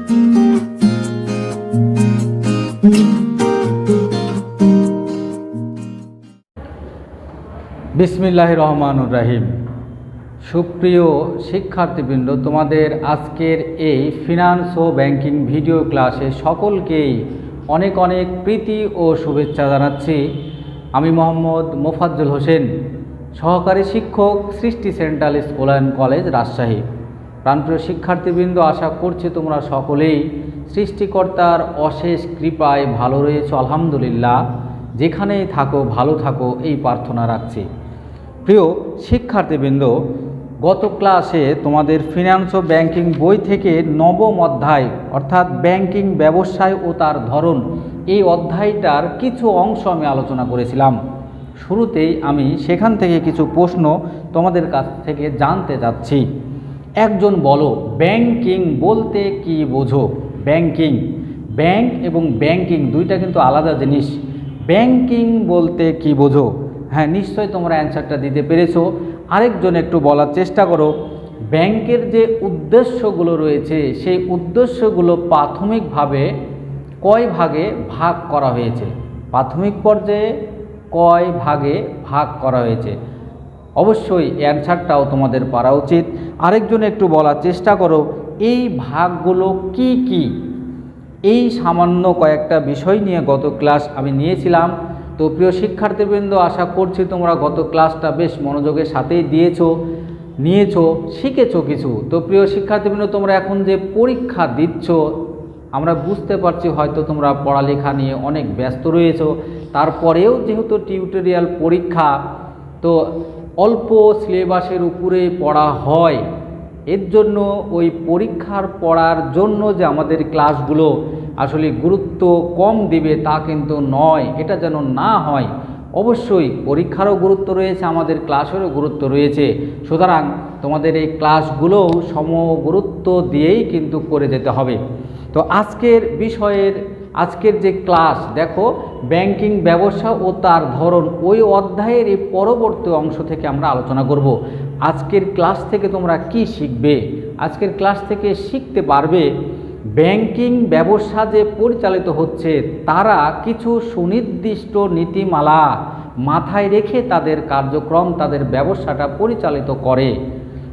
বিসমিল্লাহির রহমানির রহিম। সুপ্রিয় শিক্ষার্থীবৃন্দ, তোমাদের আজকের এই ফিনান্স ও ব্যাংকিং ভিডিও ক্লাসে সকলকেই অনেক অনেক প্রীতি ও শুভেচ্ছা জানাচ্ছি। আমি মোহাম্মদ মোফাজ্জল হোসেন, সহকারী শিক্ষক, সৃষ্টি central school and college, Rajshahi. প্রাণপ্রিয় শিক্ষার্থীবৃন্দ, আশা করছি তোমরা সকলেই সৃষ্টিকর্তার অশেষ কৃপায় ভালো রয়েছো, আলহামদুলিল্লাহ। যেখানেই থাকো ভালো থাকো এই প্রার্থনা রাখছি। প্রিয় শিক্ষার্থীবৃন্দ, গত ক্লাসে তোমাদের ফিনান্স ও ব্যাংকিং বই থেকে নবম অধ্যায় অর্থাৎ ব্যাংকিং ব্যবসায় ও তার ধরন, এই অধ্যায়টার কিছু অংশ আমি আলোচনা করেছিলাম। শুরুতেই আমি সেখান থেকে কিছু প্রশ্ন তোমাদের কাছ থেকে জানতে চাচ্ছি। একজন বলো, ব্যাংকিং বলতে কি বোঝো? ব্যাংকিং, ব্যাংক এবং ব্যাংকিং দুইটা কিন্তু আলাদা জিনিস। ব্যাংকিং বলতে কি বোঝো? হ্যাঁ, নিশ্চয়ই তোমরা অ্যান্সারটা দিতে পেরেছো। আরেকজন একটু বলার চেষ্টা করো। ব্যাংকের যে উদ্দেশ্যগুলো রয়েছে সেই উদ্দেশ্যগুলো প্রাথমিকভাবে কয় ভাগে ভাগ করা হয়েছে? প্রাথমিক পর্যায়ে কয় ভাগে ভাগ করা হয়েছে? অবশ্যই অ্যান্সারটাও তোমাদের পারা উচিত। আরেকজন একটু বলার চেষ্টা করো, এই ভাগগুলো কি কি? এই সামান্য কয়েকটা বিষয় নিয়ে গত ক্লাস আমি নিয়েছিলাম। তো প্রিয় শিক্ষার্থীবৃন্দ, আশা করছি তোমরা গত ক্লাসটা বেশ মনোযোগের সাথেই নিয়েছো, শিখেছো কিছু। তো প্রিয় শিক্ষার্থীবৃন্দ, তোমরা এখন যে পরীক্ষা দিচ্ছ, আমরা বুঝতে পারছি হয়তো তোমরা পড়ালেখা নিয়ে অনেক ব্যস্ত রয়েছো। তারপরেও যেহেতু টিউটোরিয়াল পরীক্ষা, তো অল্প সিলেবাসের উপরে পড়া হয়, এর জন্য ওই পরীক্ষার পড়ার জন্য যে আমাদের ক্লাসগুলো আসলে গুরুত্ব কম দিবে তা কিন্তু নয়, এটা যেন না হয়। অবশ্যই পরীক্ষারও গুরুত্ব রয়েছে, আমাদের ক্লাসেরও গুরুত্ব রয়েছে। সুতরাং তোমাদের এই ক্লাসগুলোও সম গুরুত্ব দিয়েই কিন্তু করে যেতে হবে। তো আজকের যে ক্লাস দেখো, ব্যাংকিং ব্যবসা ও তার ধরন, ওই অধ্যায়ের এই পরবর্তী অংশ থেকে আমরা আলোচনা করব। আজকের ক্লাস থেকে তোমরা কি শিখবে? আজকের ক্লাস থেকে শিখতে পারবে ব্যাংকিং ব্যবসা যে পরিচালিত হচ্ছে তারা কিছু সুনির্দিষ্ট নীতিমালা মাথায় রেখে তাদের কার্যক্রম, তাদের ব্যবসাটা পরিচালিত করে।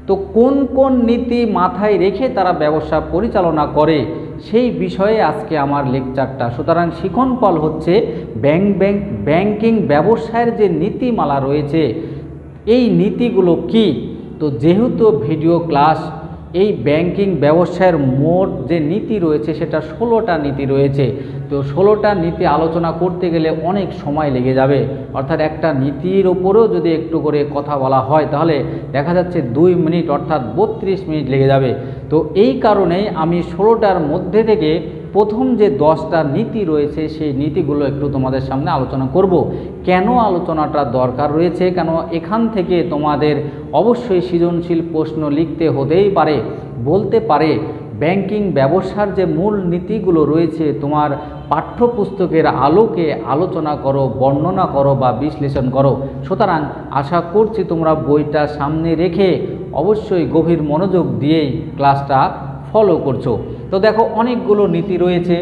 তো কোন কোন নীতি মাথায় রেখে তারা ব্যবসা পরিচালনা করে সেই বিষয়ে আজকে আমার লেকচারটা। সুতরাং শিক্ষণফল হচ্ছে ব্যাংকিং ব্যবসায়ের যে নীতিমালা রয়েছে এই নীতিগুলো কি। তো যেহেতু ভিডিও ক্লাস, এই ব্যাংকিং ব্যবসায়ের মোট যে নীতি রয়েছে সেটা 16টা নীতি রয়েছে। তো 16টা নীতি আলোচনা করতে গেলে অনেক সময় লেগে যাবে। অর্থাৎ একটা নীতির ওপরেও যদি একটু করে কথা বলা হয় তাহলে দেখা যাচ্ছে 2 মিনিট অর্থাৎ 32 মিনিট লেগে যাবে। তো এই কারণেই আমি 16টার মধ্যে থেকে প্রথম যে 10টা নীতি রয়েছে সেই নীতিগুলো একটু তোমাদের সামনে আলোচনা করব। কেন আলোচনাটা দরকার রয়েছে, কেন এখান থেকে তোমাদের অবশ্যই সৃজনশীল প্রশ্ন লিখতে হতেই পারে, বলতে পারে ব্যাংকিং ব্যবসার যে মূল নীতিগুলো রয়েছে তোমার পাঠ্যপুস্তকের আলোকে আলোচনা করো, বর্ণনা করো বা বিশ্লেষণ করো। সুতরাং আশা করছি তোমরা বইটা সামনে রেখে অবশ্যই গভীর মনোযোগ দিয়েই ক্লাসটা ফলো করছো। তো দেখো, অনেকগুলো নীতি রয়েছে।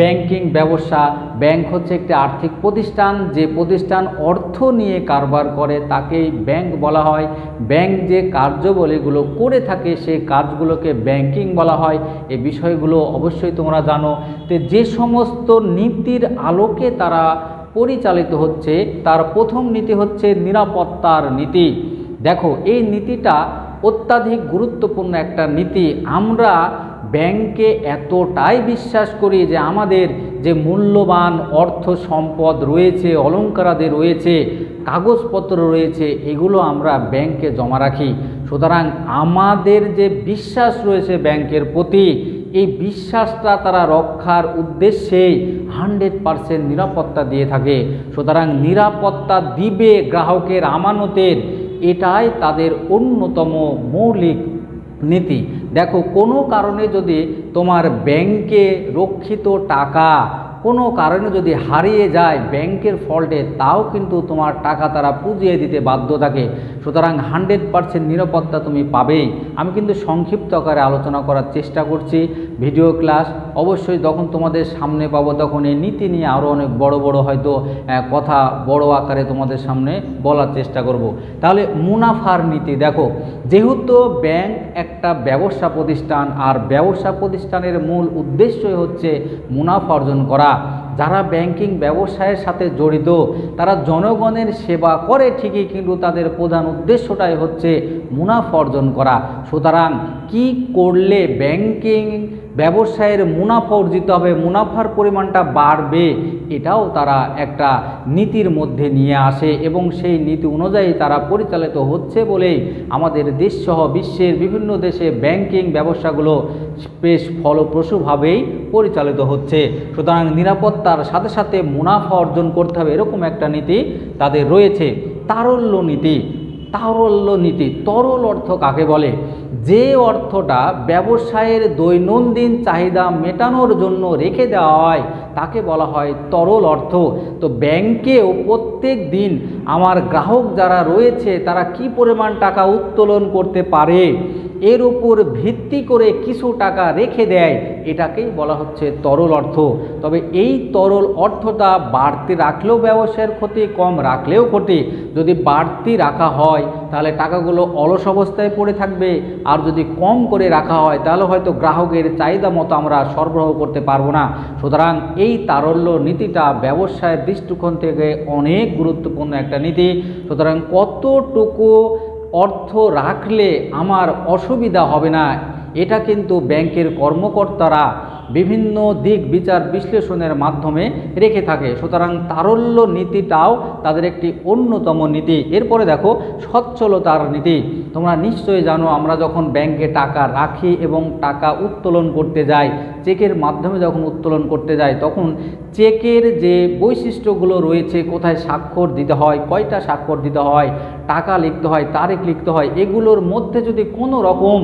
ব্যাংকিং ব্যবসা, ব্যাংক হচ্ছে একটি আর্থিক প্রতিষ্ঠান, যে প্রতিষ্ঠান অর্থ নিয়ে কারবার করে তাকেই ব্যাংক বলা হয়। ব্যাংক যে কার্যাবলীগুলো করে থাকে সেই কাজগুলোকে ব্যাংকিং বলা হয়। এই বিষয়গুলো অবশ্যই তোমরা জানো। তো যে সমস্ত নীতির আলোকে তারা পরিচালিত হচ্ছে তার প্রথম নীতি হচ্ছে নিরাপত্তার নীতি। দেখো, এই নীতিটা অত্যাধিক গুরুত্বপূর্ণ একটা নীতি। আমরা ব্যাংকে এতটাই বিশ্বাস করি যে আমাদের যে মূল্যবান অর্থ সম্পদ রয়েছে, অলংকারাদি রয়েছে, কাগজপত্র রয়েছে, এগুলো আমরা ব্যাংকে জমা রাখি। সুতরাং আমাদের যে বিশ্বাস রয়েছে ব্যাংকের প্রতি, এই বিশ্বাসটা তারা রক্ষার উদ্দেশ্যেই 100% নিরাপত্তা দিয়ে থাকে। সুতরাং নিরাপত্তা দিবে গ্রাহকের আমানতের, এটাই তাদের অন্যতম মৌলিক নীতি। দেখো, কোনো কারণে যদি তোমার ব্যাংকে রক্ষিত টাকা কোনো কারণে যদি হারিয়ে যায় ব্যাংকের ফল্টে, তাও কিন্তু তোমার টাকা তারা পুজিয়ে দিতে বাধ্য থাকে। সুতরাং 100% নিরাপত্তা তুমি পাবেই। আমি কিন্তু সংক্ষিপ্ত আকারে আলোচনা করার চেষ্টা করছি ভিডিও ক্লাস। অবশ্যই যখন তোমাদের সামনে পাবো তখন এই নীতি নিয়ে আরও অনেক বড় বড় হয়তো কথা বড় আকারে তোমাদের সামনে বলার চেষ্টা করব। তাহলে মুনাফার নীতি দেখো, যেহেতু ব্যাংক একটা ব্যবসা প্রতিষ্ঠান, আর ব্যবসা প্রতিষ্ঠানের মূল উদ্দেশ্যই হচ্ছে মুনাফা অর্জন করা। যারা ব্যাংকিং ব্যবসায়ের সাথে জড়িত তারা জনগণের সেবা করে ঠিকই, কিন্তু তাদের প্রধান উদ্দেশ্যটাই হচ্ছে মুনাফা অর্জন করা। সুতরাং কি করলে ব্যাংকিং ব্যবসায়ের মুনাফা অর্জিত হবে, মুনাফার পরিমাণটা বাড়বে, এটাও তারা একটা নীতির মধ্যে নিয়ে আসে এবং সেই নীতি অনুযায়ী তারা পরিচালিত হচ্ছে বলেই আমাদের দেশসহ বিশ্বের বিভিন্ন দেশে ব্যাংকিং ব্যবসাগুলো বেশ ফলপ্রসূভাবেই পরিচালিত হচ্ছে। সুতরাং নিরাপত্তার সাথে সাথে মুনাফা অর্জন করতে হবে, এরকম একটা নীতি তাদের রয়েছে। তারল্য নীতি, তারল্য নীতি, তরল অর্থ কাকে বলে? যে অর্থটা ব্যবসায়ের দৈনন্দিন চাহিদা মেটানোর জন্য রেখে দেওয়া হয় তাকে বলা হয় তরল অর্থ। তো ব্যাংকেও প্রত্যেক দিন আমার গ্রাহক যারা রয়েছে তারা কি পরিমাণ টাকা উত্তোলন করতে পারে এর উপর ভিত্তি করে কিছু টাকা রেখে দেয়, এটাকেই বলা হচ্ছে তরল অর্থ। তবে এই তরল অর্থটা বাড়তি রাখলেও ব্যবসায়ের ক্ষতি, কম রাখলেও ক্ষতি। যদি বাড়তি রাখা হয় তাহলে টাকাগুলো অলস অবস্থায় পড়ে থাকবে, আর যদি কম করে রাখা হয় তাহলে হয়তো গ্রাহকের চাহিদা মতো আমরা সরবরাহ করতে পারবো না। সুতরাং এই তারল্য নীতিটা ব্যবসায়ের দৃষ্টিকোণ থেকে অনেক গুরুত্বপূর্ণ একটা নীতি। সুতরাং কতটুকু অর্থ রাখলে আমার অসুবিধা হবে না, এটা কিন্তু ব্যাংকের কর্মকর্তারা বিভিন্ন দিক বিচার বিশ্লেষণের মাধ্যমে রেখে থাকে। সুতরাং তারল্য নীতিটাও তাদের একটি অন্যতম নীতি। এরপরে দেখো সচ্ছলতার নীতি। তোমরা নিশ্চয়ই জানো আমরা যখন ব্যাংকে টাকা রাখি এবং টাকা উত্তোলন করতে যাই, চেকের মাধ্যমে যখন উত্তোলন করতে যাই তখন চেকের যে বৈশিষ্ট্যগুলো রয়েছে, কোথায় স্বাক্ষর দিতে হয়, কয়টা স্বাক্ষর দিতে হয়, টাকা লিখতে হয়, তারিখ লিখতে হয়, এগুলোর মধ্যে যদি কোনো রকম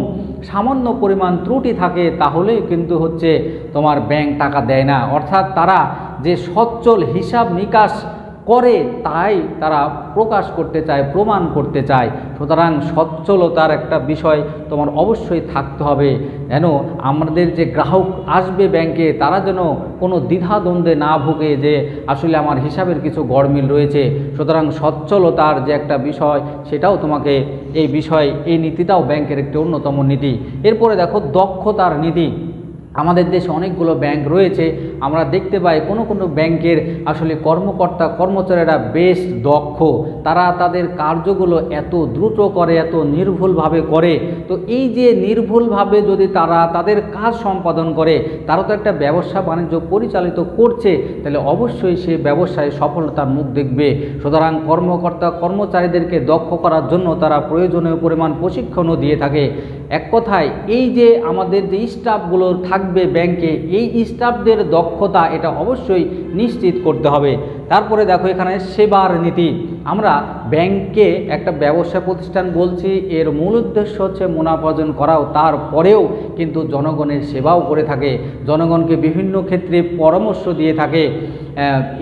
সামান্য পরিমাণ ত্রুটি থাকে তাহলেই কিন্তু হচ্ছে তোমার ব্যাংক টাকা দেয় না। অর্থাৎ তারা যে সচ্ছল হিসাব নিকাশ করে তাই তারা প্রকাশ করতে চায়, প্রমাণ করতে চায়। সুতরাং সচ্ছলতার একটা বিষয় তোমার অবশ্যই থাকতে হবে, যেন আমাদের যে গ্রাহক আসবে ব্যাংকে তারা যেন কোনো দ্বিধাদ্বন্দ্বে না ভুগে যে আসলে আমার হিসাবের কিছু গড়মিল রয়েছে। সুতরাং সচ্ছলতার যে একটা বিষয় সেটাও তোমাকে এই নীতিটাও ব্যাংকের একটি অন্যতম নীতি। এরপরে দেখো দক্ষতার নীতি। আমাদের দেশে অনেকগুলো ব্যাংক রয়েছে, আমরা দেখতে পাই কোনো কোনো ব্যাংকের আসলে কর্মকর্তা কর্মচারীরা বেশ দক্ষ, তারা তাদের কার্যগুলো এত দ্রুত করে, এত নির্ভুলভাবে করে। তো এই যে নির্ভুলভাবে যদি তারা তাদের কাজ সম্পাদন করে, তারা তো একটা ব্যবসা বাণিজ্য পরিচালিত করছে, তাহলে অবশ্যই সে ব্যবসায় সফলতার মুখ দেখবে। সুতরাং কর্মকর্তা কর্মচারীদেরকে দক্ষ করার জন্য তারা প্রয়োজনীয় পরিমাণ প্রশিক্ষণও দিয়ে থাকে। এক কথায় এই যে আমাদের যে স্টাফগুলো থাকবে ব্যাংকে, এই স্টাফদের দক্ষতা এটা অবশ্যই নিশ্চিত করতে হবে। তারপরে দেখো এখানে সেবার নীতি। আমরা ব্যাংকে একটা ব্যবসা প্রতিষ্ঠান বলছি, এর মূল উদ্দেশ্য হচ্ছে মুনাফা অর্জন করাও, তারপরেও কিন্তু জনগণের সেবাও করে থাকে, জনগণকে বিভিন্ন ক্ষেত্রে পরামর্শ দিয়ে থাকে।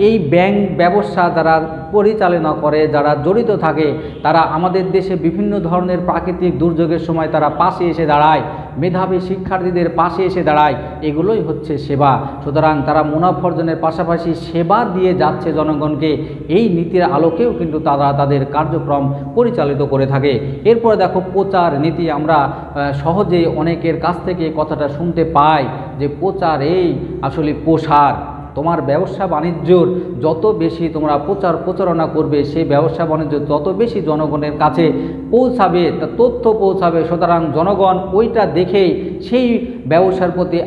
এই ব্যাংক ব্যবসা যারা পরিচালনা করে, যারা জড়িত থাকে, তারা আমাদের দেশে বিভিন্ন ধরনের প্রাকৃতিক দুর্যোগের সময় তারা পাশে এসে দাঁড়ায়, মেধাবী শিক্ষার্থীদের পাশে এসে দাঁড়ায়, এগুলোই হচ্ছে সেবা। সুতরাং তারা মুনাফা অর্জনের পাশাপাশি সেবা দিয়ে যাচ্ছে জনগণকে। এই নীতির আলোকেও কিন্তু তারা তাদের কার্যক্রম পরিচালিত করে থাকে। এরপরে দেখো প্রচার নীতি। আমরা সহজেই অনেকের কাছ থেকে কথাটা শুনতে পাই যে প্রচার এই আসলে প্রসার। তোমার ব্যবসা বাণিজ্যর যত বেশি তোমরা প্রচার প্রচারণা করবে, সেই ব্যবসা বাণিজ্য তত বেশি জনগণের কাছে পৌঁছাবে, তা তথ্য পৌঁছাবে। সুতরাং জনগণ ওইটা দেখেই সেই ব্যবসার প্রতি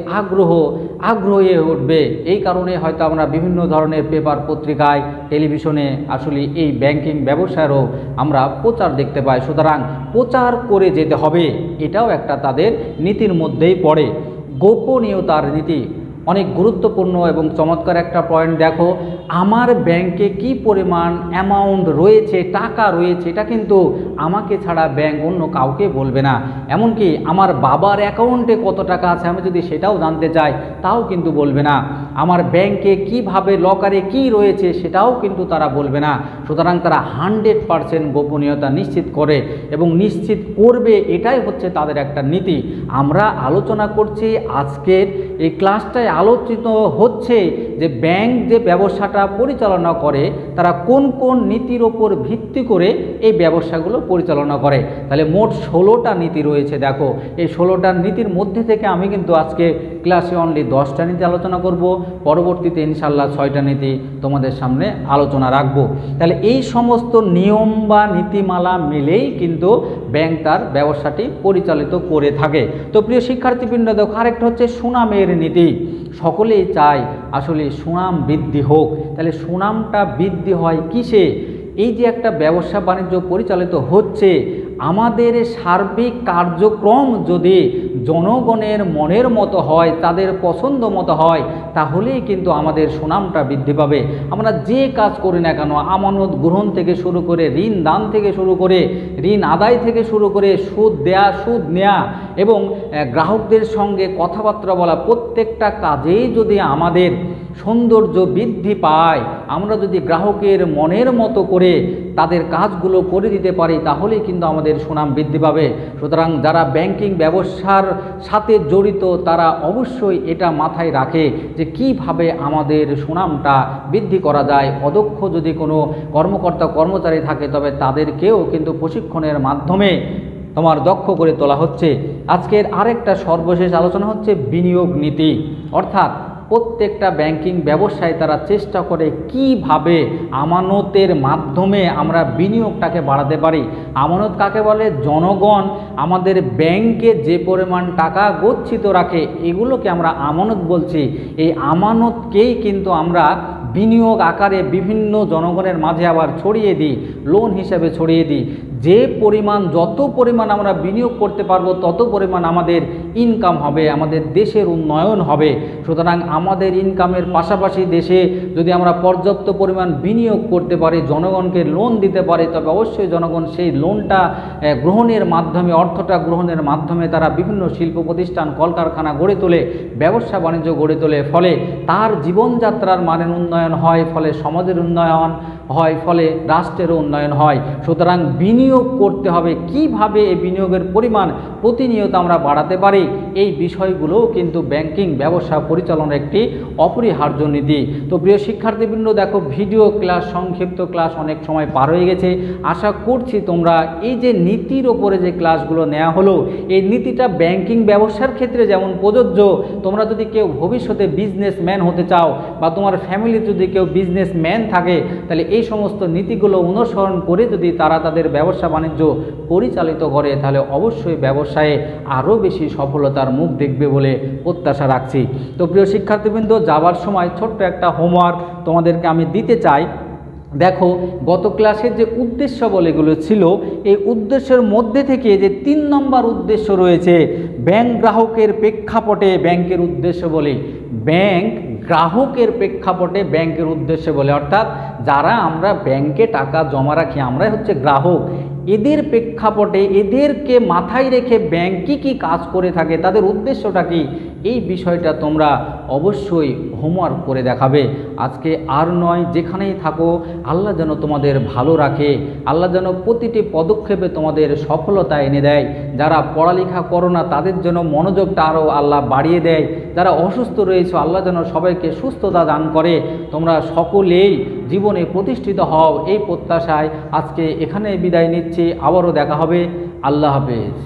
আগ্রহী হয়ে উঠবে। এই কারণে হয়তো আমরা বিভিন্ন ধরনের পেপার পত্রিকায় টেলিভিশনে আসলে এই ব্যাংকিং ব্যবসায়েরও আমরা প্রচার দেখতে পাই। সুতরাং প্রচার করে যেতে হবে, এটাও একটা তাদের নীতির মধ্যেই পড়ে। গোপনীয়তার নীতি অনেক গুরুত্বপূর্ণ এবং চমৎকার একটা পয়েন্ট। দেখো আমার ব্যাংকে কি পরিমাণ অ্যামাউন্ট রয়েছে, টাকা রয়েছে, এটা কিন্তু আমাকে ছাড়া ব্যাংক অন্য কাউকে বলবে না। এমনকি আমার বাবার অ্যাকাউন্টে কত টাকা আছে আমি যদি সেটাও জানতে চাই তাও কিন্তু বলবে না। আমার ব্যাংকে কিভাবে লকারে কি রয়েছে সেটাও কিন্তু তারা বলবে না। সুতরাং তারা 100% গোপনীয়তা নিশ্চিত করে এবং নিশ্চিত করবে, এটাই হচ্ছে তাদের একটা নীতি। আমরা আলোচনা করছি আজকের এই ক্লাসটায় আলোচিত হচ্ছে যে ব্যাংক যে ব্যবসাটা পরিচালনা করে তারা কোন কোন নীতির ওপর ভিত্তি করে এই ব্যবসাগুলো পরিচালনা করে। তাহলে মোট 16টা নীতি রয়েছে। দেখো এই 16টা নীতির মধ্যে থেকে আমি কিন্তু আজকে ক্লাসে অনলি 10টা নীতি আলোচনা করব, পরবর্তীতে ইনশাল্লাহ 6টা নীতি তোমাদের সামনে আলোচনা রাখব। তাহলে এই সমস্ত নিয়ম বা নীতিমালা মিলেই কিন্তু ব্যাংক তার ব্যবসাটি পরিচালিত করে থাকে। তো প্রিয় শিক্ষার্থীবৃন্দ, দেখো আরেকটা হচ্ছে সুনামের নীতি। সকলেই চায় আসলে সুনাম বৃদ্ধি হোক। তাহলে সুনামটা বৃদ্ধি হয় কিসে? এই যে একটা ব্যবসা বাণিজ্য পরিচালিত হচ্ছে, আমাদের সার্বিক কার্যক্রম যদি জনগণের মনের মতো হয়, তাদের পছন্দ মতো হয়, তাহলেই কিন্তু আমাদের সুনামটা বৃদ্ধি পাবে। আমরা যে কাজ করি না কেন, আমানত গ্রহণ থেকে শুরু করে ঋণ দান থেকে শুরু করে ঋণ আদায় থেকে শুরু করে সুদ দেয়া সুদ নেয়া এবং গ্রাহকদের সঙ্গে কথাবার্তা বলা, প্রত্যেকটা কাজেই যদি আমাদের সৌন্দর্য বৃদ্ধি পায়, আমরা যদি গ্রাহকের মনের মতো করে তাদের কাজগুলো করে দিতে পারি, তাহলেই কিন্তু আমাদের সুনাম বৃদ্ধি পাবে। সুতরাং যারা ব্যাংকিং ব্যবসার সাথে জড়িত তারা অবশ্যই এটা মাথায় রাখে যে কিভাবে আমাদের সুনামটা বৃদ্ধি করা যায়। অদক্ষ যদি কোনো কর্মকর্তা কর্মচারী থাকে তবে তাদেরকেও কিন্তু প্রশিক্ষণের মাধ্যমে তোমার দক্ষ করে তোলা হচ্ছে। আজকের আরেকটা সর্বশেষ আলোচনা হচ্ছে বিনিয়োগ নীতি। অর্থাৎ প্রত্যেকটা ব্যাংকিং ব্যবসায় তারা চেষ্টা করে কিভাবে আমানতের মাধ্যমে আমরা বিনিয়োগটাকে বাড়াতে পারি। আমানত কাকে বলে? জনগণ আমাদের ব্যাংকে যে পরিমাণ টাকা গচ্ছিত রাখে এগুলোকে আমরা আমানত বলছি। এই আমানতকেই কিন্তু আমরা বিনিয়োগ আকারে বিভিন্ন জনগণের মাঝে আবার ছড়িয়ে দিই, লোন হিসাবে ছড়িয়ে দিই। যে পরিমাণ যত পরিমাণ আমরা বিনিয়োগ করতে পারবো তত পরিমাণ আমাদের ইনকাম হবে, আমাদের দেশের উন্নয়ন হবে। সুতরাং আমাদের ইনকামের পাশাপাশি দেশে যদি আমরা পর্যাপ্ত পরিমাণ বিনিয়োগ করতে পারি, জনগণকে লোন দিতে পারি, তবে অবশ্যই জনগণ সেই লোনটা গ্রহণের মাধ্যমে, অর্থটা গ্রহণের মাধ্যমে তারা বিভিন্ন শিল্প প্রতিষ্ঠান কলকারখানা গড়ে তোলে, ব্যবসা বাণিজ্য গড়ে তোলে। ফলে তার জীবনযাত্রার মানের উন্নয়ন হয়, ফলে সমাজের উন্নয়ন হয়, ফলে রাষ্ট্রেরও উন্নয়ন হয়। সুতরাং বিনিয়োগ করতে হবে। কিভাবে এই বিনিয়োগের পরিমাণ প্রতিনিয়ত আমরা বাড়াতে পারি, এই বিষয়গুলোও কিন্তু ব্যাংকিং ব্যবসা পরিচালনার একটি অপরিহার্য নীতি। তো প্রিয় শিক্ষার্থীবৃন্দ, দেখো ভিডিও ক্লাস, সংক্ষিপ্ত ক্লাস অনেক সময় পার হয়ে গেছে। আশা করছি তোমরা এই যে নীতির ওপরে যে ক্লাসগুলো নেওয়া হলো, এই নীতিটা ব্যাংকিং ব্যবসার ক্ষেত্রে যেমন প্রযোজ্য, তোমরা যদি কেউ ভবিষ্যতে বিজনেসম্যান হতে চাও বা তোমার ফ্যামিলিতে যদি কেউ বিজনেসম্যান থাকে, তাহলে এই সমস্ত নীতিগুলো অনুসরণ করে যদি তারা তাদের ব্যবসা বাণিজ্য পরিচালিত করে, তাহলে অবশ্যই ব্যবসায়ে আরও বেশি সফলতার মুখ দেখবে বলে প্রত্যাশা রাখছি। তো প্রিয় শিক্ষার্থীবৃন্দ, যাবার সময় ছোট্ট একটা হোমওয়ার্ক তোমাদেরকে আমি দিতে চাই। দেখো গত ক্লাসের যে উদ্দেশ্য বলেগুলো ছিল, এই উদ্দেশ্যের মধ্যে থেকে যে 3 নম্বর উদ্দেশ্য রয়েছে, ব্যাংক গ্রাহকের প্রেক্ষাপটে ব্যাংকের উদ্দেশ্য বলে, ব্যাংক গ্রাহকের প্রেক্ষাপটে ব্যাংকের উদ্দেশ্য বলে। অর্থাৎ যারা আমরা ব্যাংকে টাকা জমা রাখি আমরাই হচ্ছে গ্রাহক। এদের প্রেক্ষাপটে এদেরকে মাথায় রেখে ব্যাংক কী কাজ করে থাকে, তাদের উদ্দেশ্যটা কি, এই বিষয়টা তোমরা অবশ্যই হোমওয়ার্ক করে দেখাবে। আজকে আর নয়, যেখানেই থাকো আল্লাহ যেন তোমাদের ভালো রাখে, আল্লাহ যেন প্রতিটি পদক্ষেপে তোমাদের সফলতা এনে দেয়। যারা পড়ালেখা করো না তাদের জন্য মনোযোগটা আরও আল্লাহ বাড়িয়ে দেয়। যারা অসুস্থ রয়েছে আল্লাহ যেন সবাইকে সুস্থতা দান করে। তোমরা সকলেই জীবনে প্রতিষ্ঠিত হও, এই প্রত্যাশায় আজকে এখানে বিদায় নিচ্ছি। আবারও দেখা হবে। আল্লাহ হাফেজ।